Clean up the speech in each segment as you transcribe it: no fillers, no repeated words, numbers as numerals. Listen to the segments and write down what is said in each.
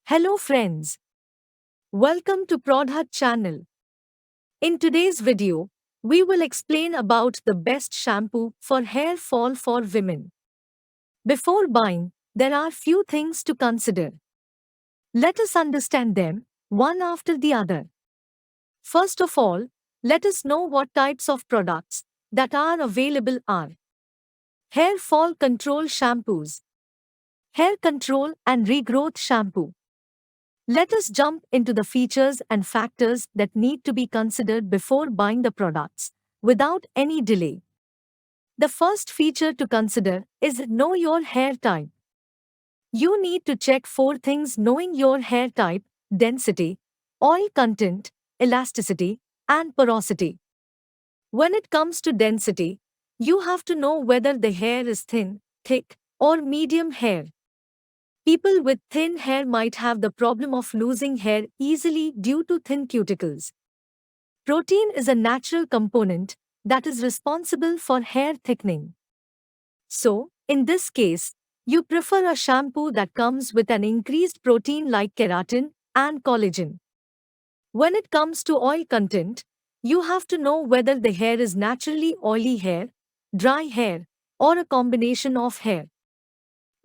Hello friends, welcome to Prodhat channel. In today's video, we will explain about the best shampoo for hair fall for women. Before buying, there are few things to consider. Let us understand them, one after the other. First of all, let us know what types of products that are available are. Hair fall control shampoos, hair control and regrowth shampoo. Let us jump into the features and factors that need to be considered before buying the products, without any delay. The first feature to consider is know your hair type. You need to check four things knowing your hair type: density, oil content, elasticity, and porosity. When it comes to density, you have to know whether the hair is thin, thick, or medium hair. People with thin hair might have the problem of losing hair easily due to thin cuticles. Protein is a natural component that is responsible for hair thickening. So, in this case, you prefer a shampoo that comes with an increased protein like keratin and collagen. When it comes to oil content, you have to know whether the hair is naturally oily hair, dry hair, or a combination of hair.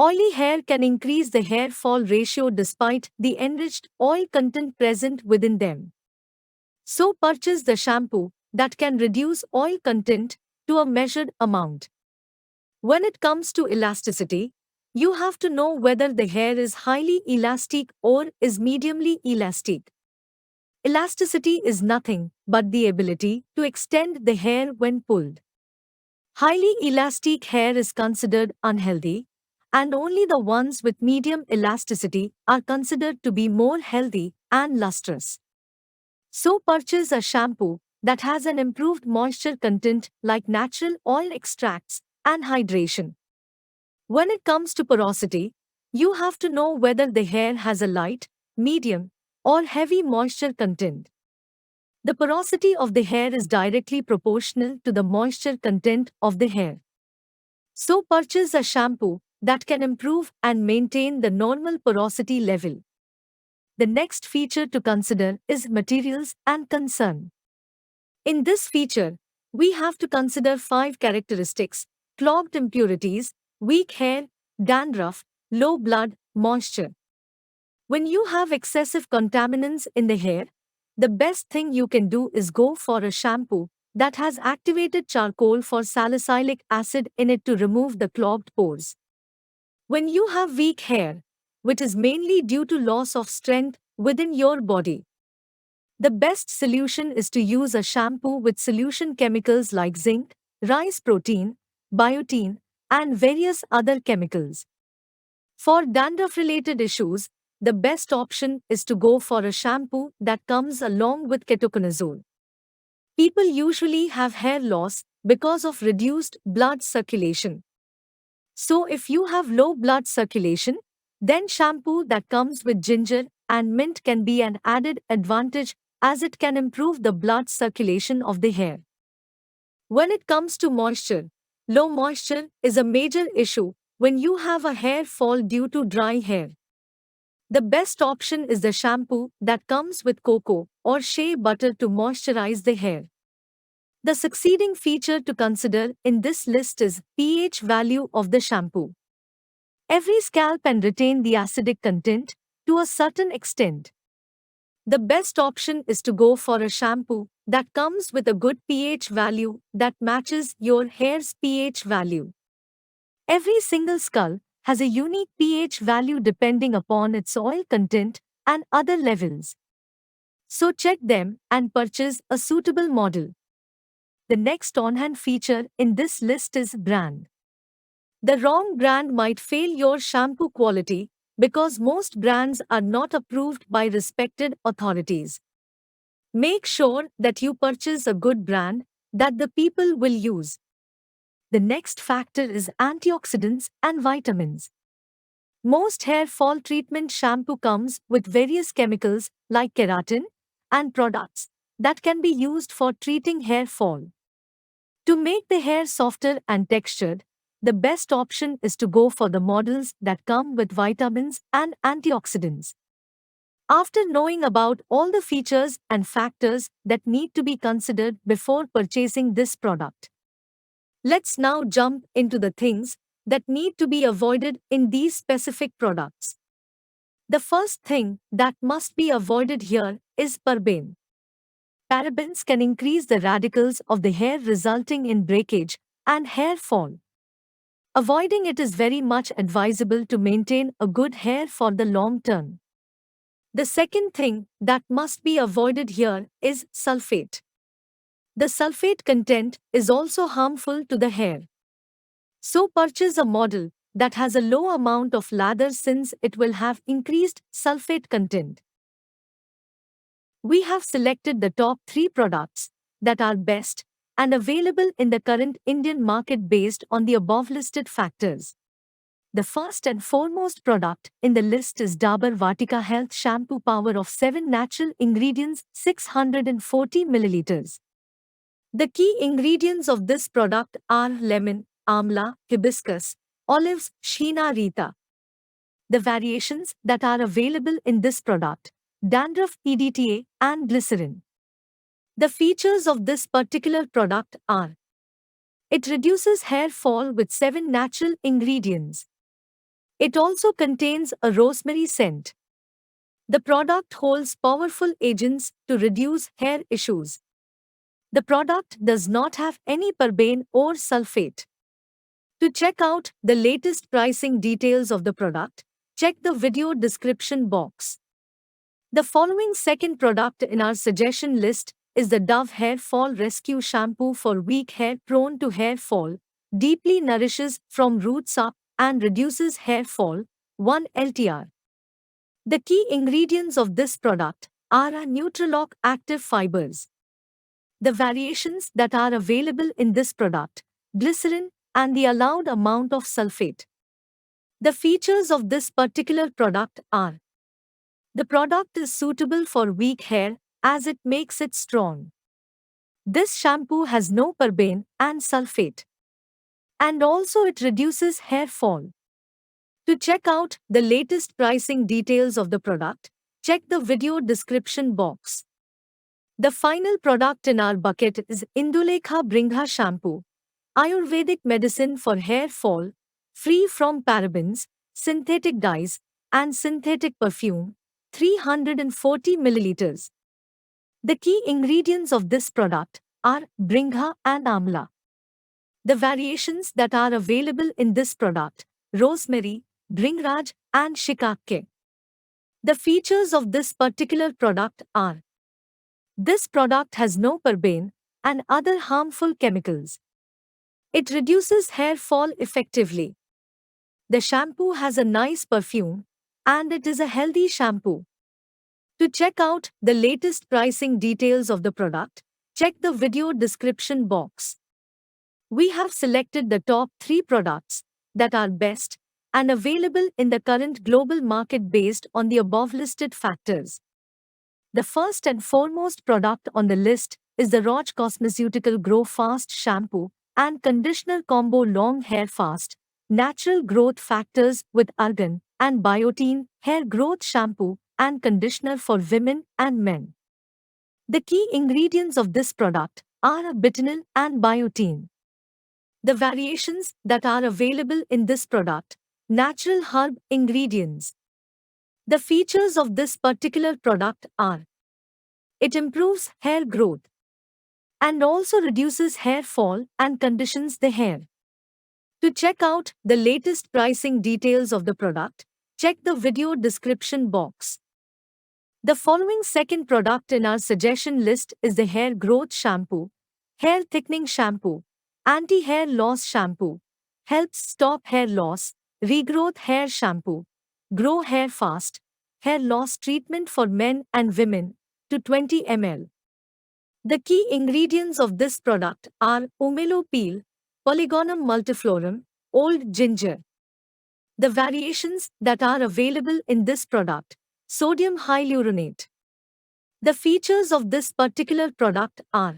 Oily hair can increase the hair fall ratio despite the enriched oil content present within them. So purchase the shampoo that can reduce oil content to a measured amount. When it comes to elasticity, you have to know whether the hair is highly elastic or is mediumly elastic. Elasticity is nothing but the ability to extend the hair when pulled. Highly elastic hair is considered unhealthy, and only the ones with medium elasticity are considered to be more healthy and lustrous. So purchase a shampoo that has an improved moisture content like natural oil extracts and hydration. When it comes to porosity, you have to know whether the hair has a light, medium, or heavy moisture content. The porosity of the hair is directly proportional to the moisture content of the hair. So purchase a shampoo that can improve and maintain the normal porosity level. The next feature to consider is materials and concern. In this feature, we have to consider five characteristics: clogged impurities, weak hair, dandruff, low blood, moisture. When you have excessive contaminants in the hair, the best thing you can do is go for a shampoo that has activated charcoal for salicylic acid in it to remove the clogged pores. When you have weak hair, which is mainly due to loss of strength within your body, the best solution is to use a shampoo with solution chemicals like zinc, rice protein, biotin, and various other chemicals. For dandruff-related issues, the best option is to go for a shampoo that comes along with ketoconazole. People usually have hair loss because of reduced blood circulation. So if you have low blood circulation, then shampoo that comes with ginger and mint can be an added advantage as it can improve the blood circulation of the hair. When it comes to moisture, low moisture is a major issue when you have a hair fall due to dry hair. The best option is the shampoo that comes with cocoa or shea butter to moisturize the hair. The succeeding feature to consider in this list is pH value of the shampoo. Every scalp can retain the acidic content to a certain extent. The best option is to go for a shampoo that comes with a good pH value that matches your hair's pH value. Every single skull has a unique pH value depending upon its oil content and other levels. So check them and purchase a suitable model. The next on-hand feature in this list is brand. The wrong brand might fail your shampoo quality because most brands are not approved by respected authorities. Make sure that you purchase a good brand that the people will use. The next factor is antioxidants and vitamins. Most hair fall treatment shampoo comes with various chemicals like keratin and products that can be used for treating hair fall. To make the hair softer and textured, the best option is to go for the models that come with vitamins and antioxidants. After knowing about all the features and factors that need to be considered before purchasing this product, let's now jump into the things that need to be avoided in these specific products. The first thing that must be avoided here is paraben. Parabens can increase the radicals of the hair, resulting in breakage and hair fall. Avoiding it is very much advisable to maintain a good hair for the long term. The second thing that must be avoided here is sulfate. The sulfate content is also harmful to the hair. So purchase a model that has a low amount of lather, since it will have increased sulfate content. We have selected the top 3 products that are best and available in the current Indian market based on the above listed factors. The first and foremost product in the list is Dabur Vatika Health Shampoo, power of 7 natural ingredients, 640 milliliters. The key ingredients of this product are lemon, amla, hibiscus, olives, Sheena Rita. The variations that are available in this product: dandruff, EDTA, and glycerin. The features of this particular product are: it reduces hair fall with 7 natural ingredients. It also contains a rosemary scent. The product holds powerful agents to reduce hair issues. The product does not have any paraben or sulfate. To check out the latest pricing details of the product, check the video description box. The following second product in our suggestion list is the Dove Hair Fall Rescue Shampoo for weak hair prone to hair fall, deeply nourishes from roots up and reduces hair fall, 1 LTR. The key ingredients of this product are a Nutrilock active fibers. The variations that are available in this product: glycerin and the allowed amount of sulfate. The features of this particular product are: the product is suitable for weak hair as it makes it strong. This shampoo has no paraben and sulfate. And also it reduces hair fall. To check out the latest pricing details of the product, check the video description box. The final product in our bucket is Indulekha Bringha Shampoo, Ayurvedic medicine for hair fall, free from parabens, synthetic dyes, and synthetic perfume, 340 milliliters. The key ingredients of this product are Bringha and Amla. The variations that are available in this product: rosemary, Bringraj, and Shikakke. The features of this particular product are: this product has no paraben and other harmful chemicals. It reduces hair fall effectively. The shampoo has a nice perfume, and it is a healthy shampoo. To check out the latest pricing details of the product, check the video description box. We have selected the top 3 products that are best and available in the current global market based on the above listed factors. The first and foremost product on the list is the Roche Cosmeceutical Grow Fast Shampoo and Conditioner Combo Long Hair Fast, Natural Growth Factors with Argan and Biotin Hair Growth Shampoo and Conditioner for women and men. The key ingredients of this product are bitumen and biotin. The variations that are available in this product: natural herb ingredients. The features of this particular product are: it improves hair growth and also reduces hair fall and conditions the hair. To check out the latest pricing details of the product, check the video description box. The following second product in our suggestion list is the Hair Growth Shampoo, Hair Thickening Shampoo, Anti-Hair Loss Shampoo, helps stop hair loss, regrowth hair shampoo, grow hair fast, hair loss treatment for men and women, to 20 ml. The key ingredients of this product are Umelo peel, Polygonum multiflorum, old ginger. The variations that are available in this product: sodium hyaluronate. The features of this particular product are: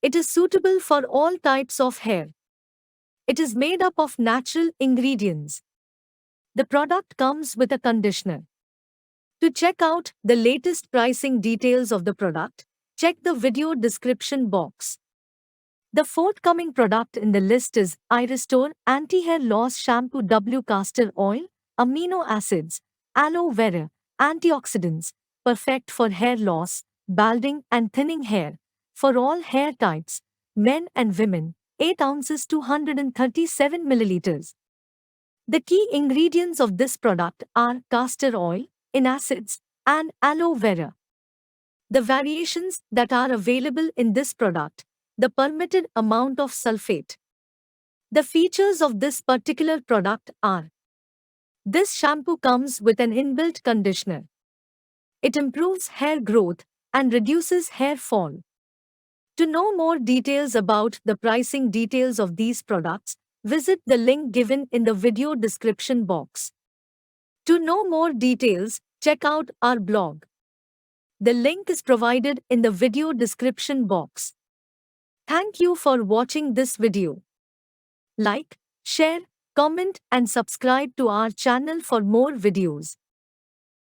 it is suitable for all types of hair. It is made up of natural ingredients. The product comes with a conditioner. To check out the latest pricing details of the product, check the video description box. The forthcoming product in the list is iRestore Anti-Hair Loss Shampoo W Castor Oil, Amino Acids, Aloe Vera, Antioxidants, perfect for hair loss, balding and thinning hair, for all hair types, men and women, 8 ounces 237 milliliters. The key ingredients of this product are castor oil, in acids, and aloe vera. The variations that are available in this product, the permitted amount of sulfate. The features of this particular product are: this shampoo comes with an inbuilt conditioner. It improves hair growth and reduces hair fall. To know more details about the pricing details of these products, visit the link given in the video description box. To know more details, check out our blog. The link is provided in the video description box. Thank you for watching this video. Like, share, comment and subscribe to our channel for more videos.